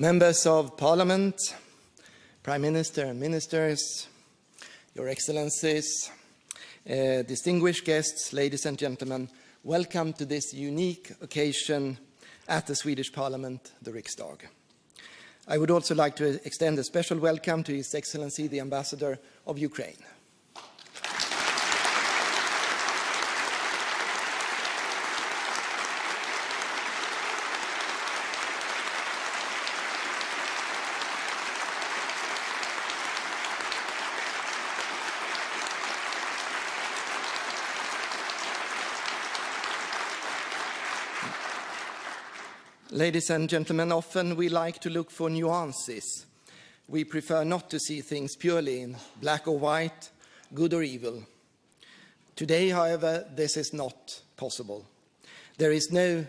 Members of Parliament, Prime Minister and Ministers, Your Excellencies, distinguished guests, ladies and gentlemen, welcome to this unique occasion at the Swedish Parliament, the Riksdag. I would also like to extend a special welcome to His Excellency, the Ambassador of Ukraine. Ladies and gentlemen, often we like to look for nuances. We prefer not to see things purely in black or white, good or evil. Today, however, this is not possible. There is no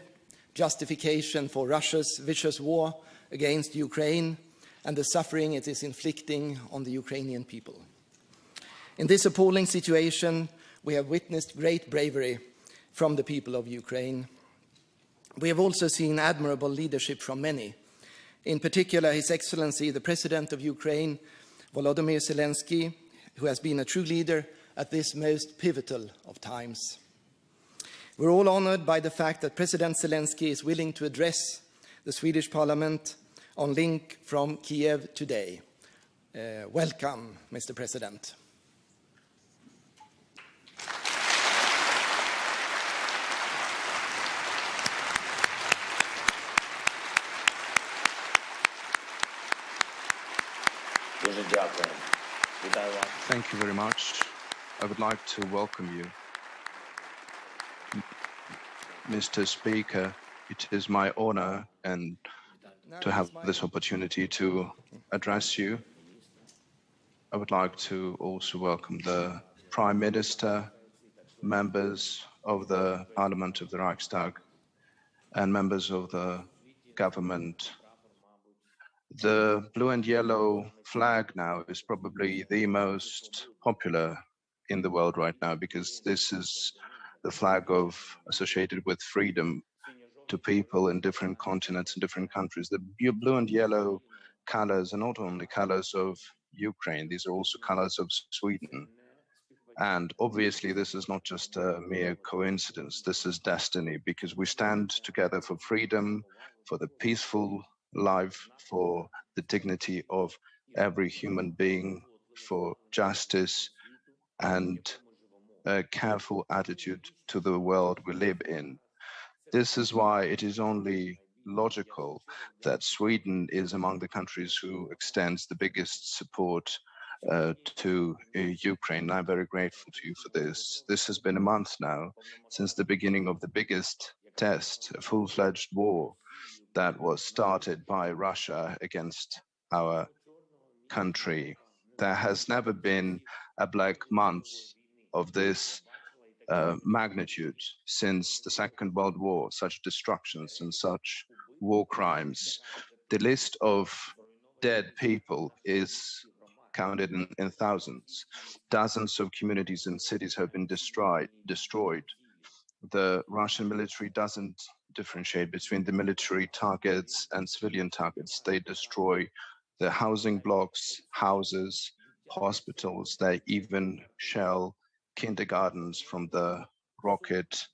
justification for Russia's vicious war against Ukraine and the suffering it is inflicting on the Ukrainian people. In this appalling situation, we have witnessed great bravery from the people of Ukraine. We have also seen admirable leadership from many, in particular His Excellency, the President of Ukraine, Volodymyr Zelenski, who has been a true leader at this most pivotal of times. We're all honored by the fact that President Zelenski is willing to address the Swedish Parliament on link from Kiev today. Welcome, Mr. President. Thank you very much. I would like to welcome you. Mr. Speaker, it is my honor and to have this opportunity to address you. I would like to also welcome the Prime Minister, members of the Parliament of the Reichstag, and members of the government. The blue and yellow flag now is probably the most popular in the world right now because this is the flag associated with freedom to people in different continents and different countries. The blue and yellow colors are not only colors of Ukraine, these are also colors of Sweden. And obviously this is not just a mere coincidence, this is destiny because we stand together for freedom, for the peaceful life, for the dignity of every human being, for justice and a careful attitude to the world we live in. This is why it is only logical that Sweden is among the countries who extends the biggest support to Ukraine. I'm very grateful to you for this. This has been a month now since the beginning of the biggest test, a full-fledged war that was started by Russia against our country. There has never been a black month of this magnitude since the Second World War, such destructions and such war crimes. The list of dead people is counted in thousands. Dozens of communities and cities have been destroyed. The Russian military doesn't differentiate between the military targets and civilian targets. They destroy the housing blocks, houses, hospitals. They even shell kindergartens from the rocket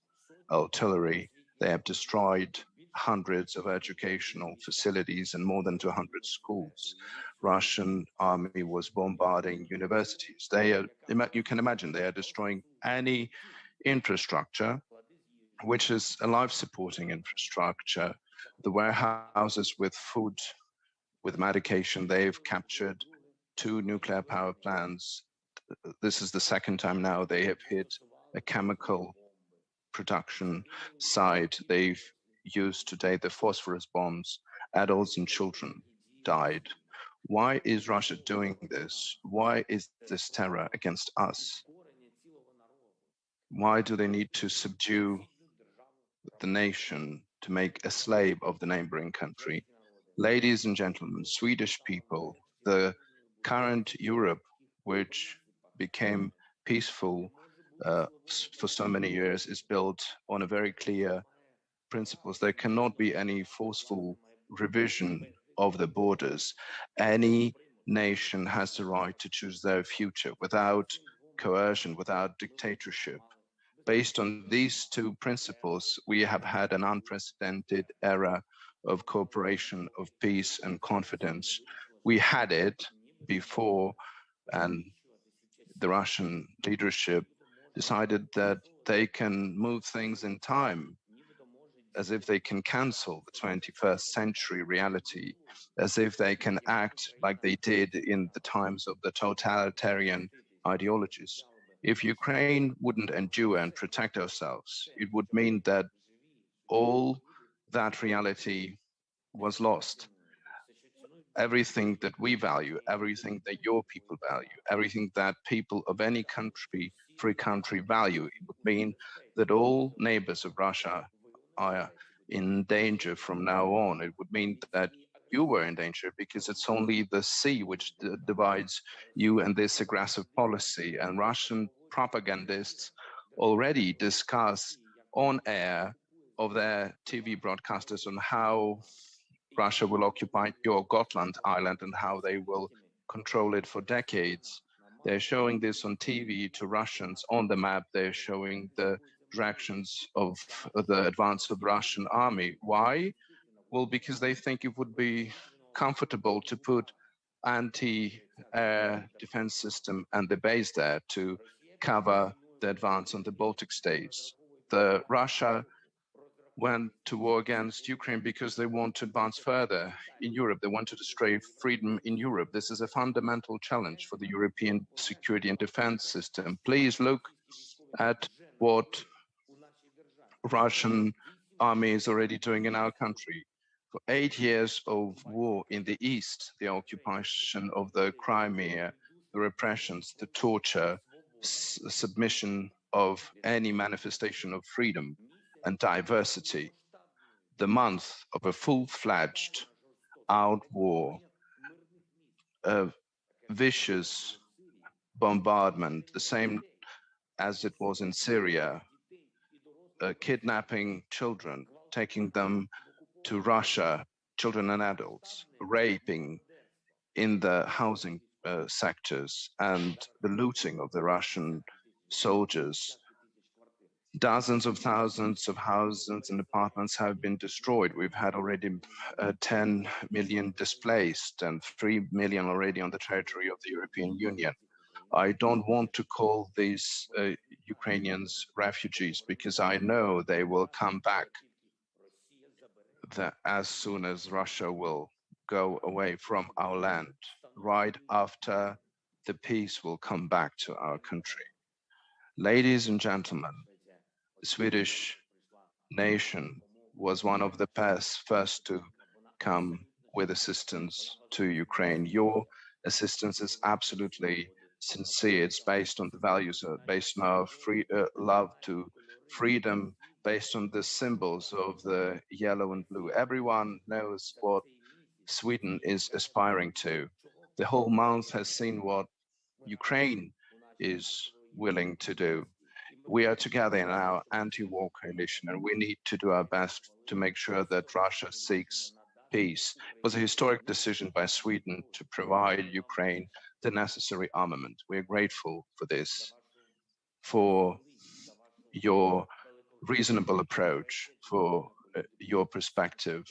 artillery. They have destroyed hundreds of educational facilities and more than 200 schools. Russian army was bombarding universities. You can imagine, they are destroying any infrastructure which is a life-supporting infrastructure. The warehouses with food, with medication, they've captured 2 nuclear power plants. This is the second time now they have hit a chemical production site. They've used today the phosphorus bombs. Adults and children died. Why is Russia doing this? Why is this terror against us? Why do they need to subdue the nation to make a slave of the neighboring country? Ladies and gentlemen, Swedish people, the current Europe, which became peaceful for so many years, is built on a very clear principles. There cannot be any forceful revision of the borders. Any nation has the right to choose their future without coercion, without dictatorship. Based on these two principles, we have had an unprecedented era of cooperation, of peace and confidence. We had it before, and the Russian leadership decided that they can move things in time, as if they can cancel the 21st century reality, as if they can act like they did in the times of the totalitarian ideologies. If Ukraine wouldn't endure and protect ourselves, it would mean that all that reality was lost. Everything that we value, everything that your people value, everything that people of any country, free country value, it would mean that all neighbors of Russia are in danger from now on. It would mean that you were in danger because it's only the sea which divides you and this aggressive policy. And Russian propagandists already discuss on air of their TV broadcasters on how Russia will occupy your Gotland island and how they will control it for decades. They're showing this on TV to Russians on the map. They're showing the directions of the advance of the Russian army. Why? Well, because they think it would be comfortable to put anti-air defense system and the base there to cover the advance on the Baltic states. Russia went to war against Ukraine because they want to advance further in Europe. They want to destroy freedom in Europe. This is a fundamental challenge for the European security and defense system. Please look at what Russian army is already doing in our country. For 8 years of war in the East, the occupation of the Crimea, the repressions, the torture, submission of any manifestation of freedom and diversity, the month of a full-fledged out war, a vicious bombardment, the same as it was in Syria, kidnapping children, taking them to Russia, children and adults, raping in the housing sectors, and the looting of the Russian soldiers. Dozens of thousands of houses and apartments have been destroyed. We've had already 10 million displaced and 3 million already on the territory of the European Union. I don't want to call these Ukrainians refugees because I know they will come back as soon as Russia will go away from our land. Right after the peace will come back to our country. Ladies and gentlemen, the Swedish nation was one of the first to come with assistance to Ukraine. Your assistance is absolutely sincere. It's based on the values, based on our love to freedom, based on the symbols of the yellow and blue. Everyone knows what Sweden is aspiring to. The whole month has seen what Ukraine is willing to do. We are together in our anti-war coalition, and we need to do our best to make sure that Russia seeks peace. It was a historic decision by Sweden to provide Ukraine the necessary armament. We are grateful for this, for your reasonable approach, for your perspective.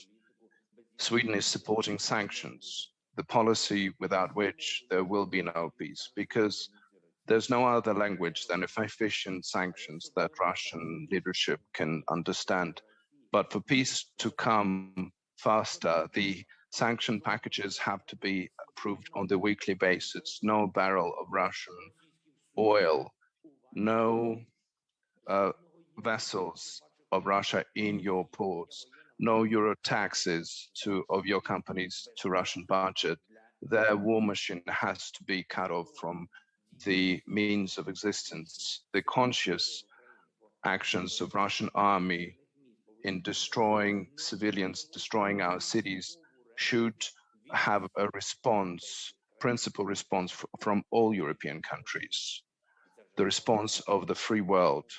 Sweden is supporting sanctions, the policy without which there will be no peace, because there's no other language than efficient sanctions that Russian leadership can understand. But for peace to come faster, the sanction packages have to be approved on the weekly basis. No barrel of Russian oil, no vessels of Russia in your ports, no euro taxes of your companies to Russian budget. Their war machine has to be cut off from the means of existence. The conscious actions of Russian army in destroying civilians, destroying our cities, should have a response, principal response from all European countries, the response of the free world.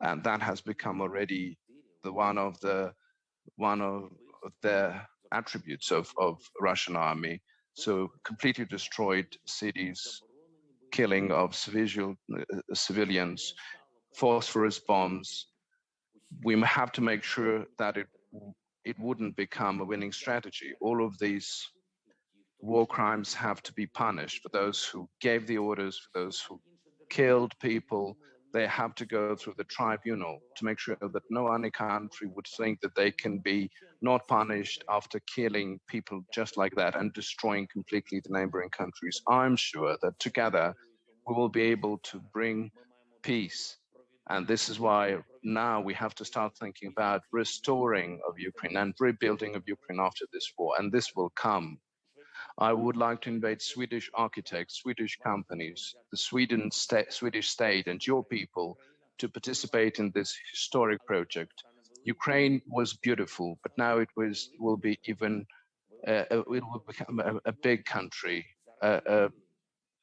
And that has become already one of the attributes of Russian army. So completely destroyed cities, killing of civilians, phosphorus bombs. We have to make sure that it wouldn't become a winning strategy. All of these war crimes have to be punished. For those who gave the orders, for those who killed people, they have to go through the tribunal to make sure that no any country would think that they can be not punished after killing people just like that and destroying completely the neighboring countries. I'm sure that together we will be able to bring peace. And this is why now we have to start thinking about restoring of Ukraine and rebuilding of Ukraine after this war, and this will come. I would like to invite Swedish architects, Swedish companies, the Swedish state and your people to participate in this historic project. Ukraine was beautiful, but now it will be even, it will become a big country.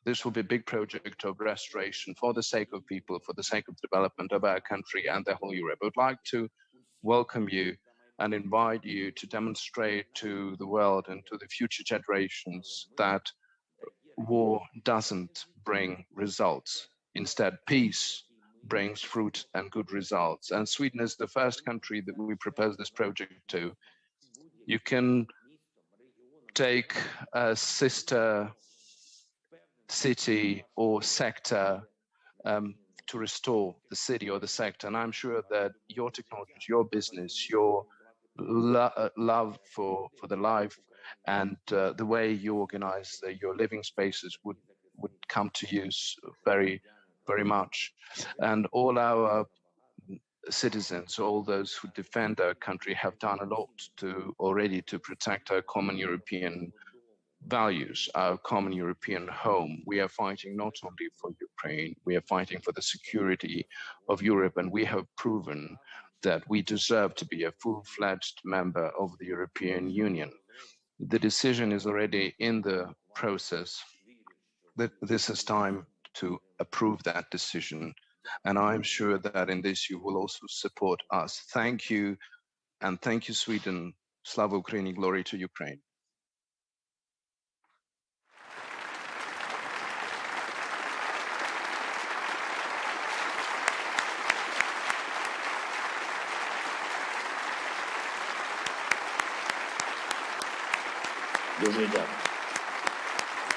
This will be a big project of restoration for the sake of people, for the sake of development of our country and the whole Europe. I would like to welcome you and invite you to demonstrate to the world and to the future generations that war doesn't bring results. Instead, peace brings fruit and good results. And Sweden is the first country that we propose this project to. You can take a sister city or sector to restore the city or the sector. And I'm sure that your technology, your business, your love for the life and the way you organize your living spaces would come to use very, very much. And all our citizens, all those who defend our country have done a lot already to protect our common European values, our common European home. We are fighting not only for Ukraine, we are fighting for the security of Europe, and we have proven that we deserve to be a full-fledged member of the European Union. The decision is already in the process. This is time to approve that decision, and I'm sure that in this you will also support us. Thank you, and thank you, Sweden. Slava Ukraini, glory to Ukraine.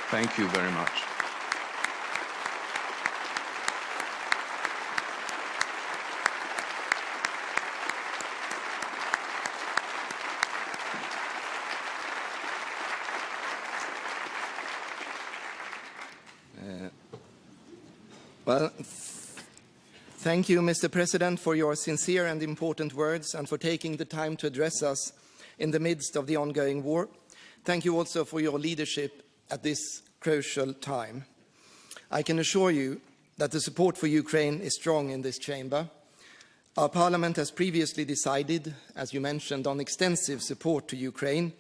Thank you very much. Well, thank you, Mr. President, for your sincere and important words and for taking the time to address us in the midst of the ongoing war. Thank you also for your leadership at this crucial time. I can assure you that the support for Ukraine is strong in this chamber. Our Parliament has previously decided, as you mentioned, on extensive support to Ukraine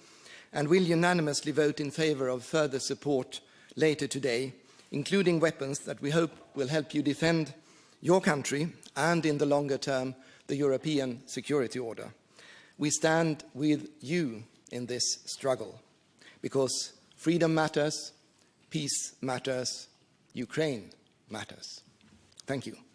and will unanimously vote in favour of further support later today, including weapons that we hope will help you defend your country and, in the longer term, the European security order. We stand with you in this struggle because freedom matters, peace matters, Ukraine matters. Thank you.